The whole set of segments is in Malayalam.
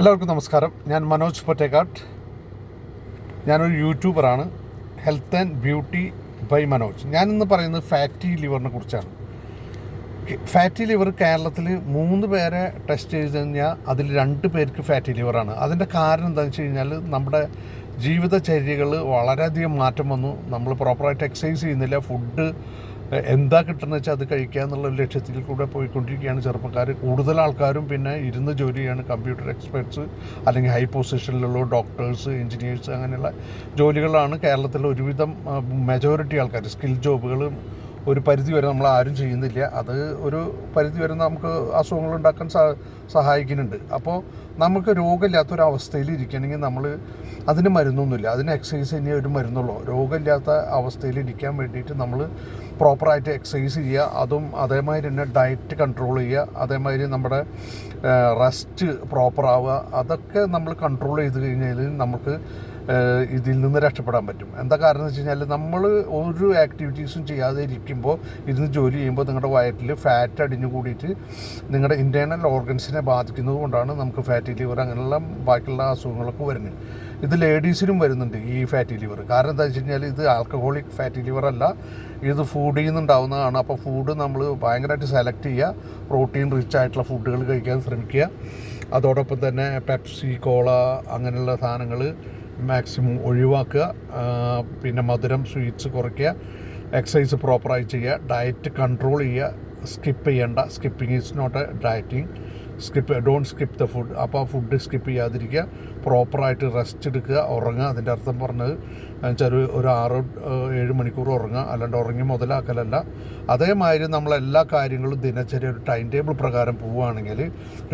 എല്ലാവർക്കും നമസ്കാരം. ഞാൻ മനോജ് പൊറ്റേക്കാട്. ഞാനൊരു യൂട്യൂബറാണ്. Health and beauty by Manoj. ഞാനിന്ന് പറയുന്നത് ഫാറ്റി ലിവറിനെ കുറിച്ചാണ്. ഫാറ്റി ലിവർ കേരളത്തിൽ 3 പേരെ ടെസ്റ്റ് ചെയ്ത് കഴിഞ്ഞാൽ അതിൽ 2 പേർക്ക് ഫാറ്റി ലിവറാണ്. അതിൻ്റെ കാരണം എന്താണെന്ന് വെച്ച് കഴിഞ്ഞാൽ നമ്മുടെ ജീവിതചര്യകൾ വളരെയധികം മാറ്റം വന്നു. നമ്മൾ പ്രോപ്പറായിട്ട് എക്സസൈസ് ചെയ്യുന്നില്ല. ഫുഡ് എന്താ കിട്ടുന്നത് വെച്ചാൽ അത് കഴിക്കുക എന്നുള്ള ലക്ഷ്യത്തിൽ കൂടെ പോയിക്കൊണ്ടിരിക്കുകയാണ് ചെറുപ്പക്കാർ. കൂടുതൽ ആൾക്കാരും പിന്നെ ഇരുന്ന് ജോലി ചെയ്യാണ്. കമ്പ്യൂട്ടർ എക്സ്പെർട്സ് അല്ലെങ്കിൽ ഹൈ പൊസിഷനിലുള്ള ഡോക്ടേഴ്സ്, എൻജിനീയേഴ്സ്, അങ്ങനെയുള്ള ജോലികളാണ് കേരളത്തിലെ ഒരുവിധം മെജോറിറ്റി ആൾക്കാർ. സ്കിൽ ജോബുകൾ ഒരു പരിധി വരെ നമ്മൾ ആരും ചെയ്യുന്നില്ല. അത് ഒരു പരിധി വരെ നമുക്ക് അസുഖങ്ങൾ ഉണ്ടാക്കാൻ സഹായിക്കുന്നുണ്ട്. അപ്പോൾ നമുക്ക് രോഗമില്ലാത്തൊരവസ്ഥയിൽ ഇരിക്കണമെങ്കിൽ നമ്മൾ അതിന് മരുന്നൊന്നുമില്ല. അതിന് എക്സസൈസ് തന്നെ ഒരു മരുന്നുള്ളൂ. രോഗമില്ലാത്ത അവസ്ഥയിൽ ഇരിക്കാൻ വേണ്ടിയിട്ട് നമ്മൾ പ്രോപ്പറായിട്ട് എക്സസൈസ് ചെയ്യുക. അതും അതേമാതിരി തന്നെ ഡയറ്റ് കൺട്രോൾ ചെയ്യുക. അതേമാതിരി നമ്മുടെ റെസ്റ്റ് പ്രോപ്പറാവുക. അതൊക്കെ നമ്മൾ കൺട്രോൾ ചെയ്ത് കഴിഞ്ഞാൽ നമുക്ക് ഇതിൽ നിന്ന് രക്ഷപ്പെടാൻ പറ്റും. എന്താ കാരണം എന്ന് വെച്ച് കഴിഞ്ഞാൽ നമ്മൾ ഒരു ആക്ടിവിറ്റീസും ചെയ്യാതെ ഇരിക്കുമ്പോൾ, ഇരുന്ന് ജോലി ചെയ്യുമ്പോൾ നിങ്ങളുടെ വയറ്റിൽ ഫാറ്റ് അടിഞ്ഞു കൂടിയിട്ട് നിങ്ങളുടെ ഇൻറ്റേർണൽ ഓർഗൻസിനെ ബാധിക്കുന്നത് കൊണ്ടാണ് നമുക്ക് ഫാറ്റി ലിവർ അങ്ങനെയുള്ള ബാക്കിയുള്ള അസുഖങ്ങളൊക്കെ വരുന്നത്. ഇത് ലേഡീസിനും വരുന്നുണ്ട് ഈ ഫാറ്റി ലിവർ. കാരണം എന്താ വെച്ച് കഴിഞ്ഞാൽ ഇത് ആൽക്കഹോളിക് ഫാറ്റി ലിവർ അല്ല, ഇത് ഫുഡിൽ നിന്നുണ്ടാവുന്നതാണ്. അപ്പോൾ ഫുഡ് നമ്മൾ ഭയങ്കരമായിട്ട് സെലക്ട് ചെയ്യുക. പ്രോട്ടീൻ റിച്ച് ആയിട്ടുള്ള ഫുഡുകൾ കഴിക്കാൻ ശ്രമിക്കുക. അതോടൊപ്പം തന്നെ പെപ്സി, കോള അങ്ങനെയുള്ള സാധനങ്ങൾ മാക്സിമം ഒഴിവാക്കുക. പിന്നെ മധുരം, സ്വീറ്റ്സ് കുറയ്ക്കുക. എക്സസൈസ് പ്രോപ്പറായി ചെയ്യുക. ഡയറ്റ് കൺട്രോൾ ചെയ്യുക. സ്കിപ്പ് ചെയ്യേണ്ട. Skipping is not a dieting. Don't skip the food. അപ്പോൾ ആ ഫുഡ് സ്കിപ്പ് ചെയ്യാതിരിക്കുക. പ്രോപ്പറായിട്ട് റെസ്റ്റ് എടുക്കുക, ഉറങ്ങുക. അതിൻ്റെ അർത്ഥം പറഞ്ഞത് വെച്ചാൽ ഒരു 6-7 മണിക്കൂർ ഉറങ്ങുക, അല്ലാണ്ട് ഉറങ്ങി മുതലാക്കലല്ല. അതേമാതിരി നമ്മളെല്ലാ കാര്യങ്ങളും ദിനചര്യ ഒരു ടൈം ടേബിൾ പ്രകാരം പോവുകയാണെങ്കിൽ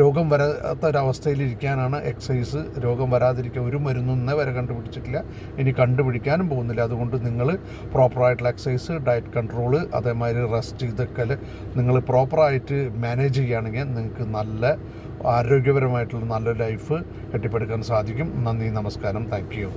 രോഗം വരാത്തൊരവസ്ഥയിലിരിക്കാനാണ് എക്സസൈസ്. രോഗം വരാതിരിക്കാൻ ഒരു മരുന്നും ഇന്നേ വരെ കണ്ടുപിടിച്ചിട്ടില്ല, ഇനി കണ്ടുപിടിക്കാനും പോകുന്നില്ല. അതുകൊണ്ട് നിങ്ങൾ പ്രോപ്പറായിട്ടുള്ള എക്സസൈസ്, ഡയറ്റ് കൺട്രോള്, അതേമാതിരി റെസ്റ്റ്, ഇതൊക്കെ നിങ്ങൾ പ്രോപ്പറായിട്ട് മാനേജ് ചെയ്യുകയാണെങ്കിൽ നിങ്ങൾക്ക് നല്ല ആരോഗ്യപരമായിട്ടുള്ള നല്ലൊരു ലൈഫ് കെട്ടിപ്പടുക്കാൻ സാധിക്കും. നന്ദി, നമസ്കാരം, താങ്ക് യു.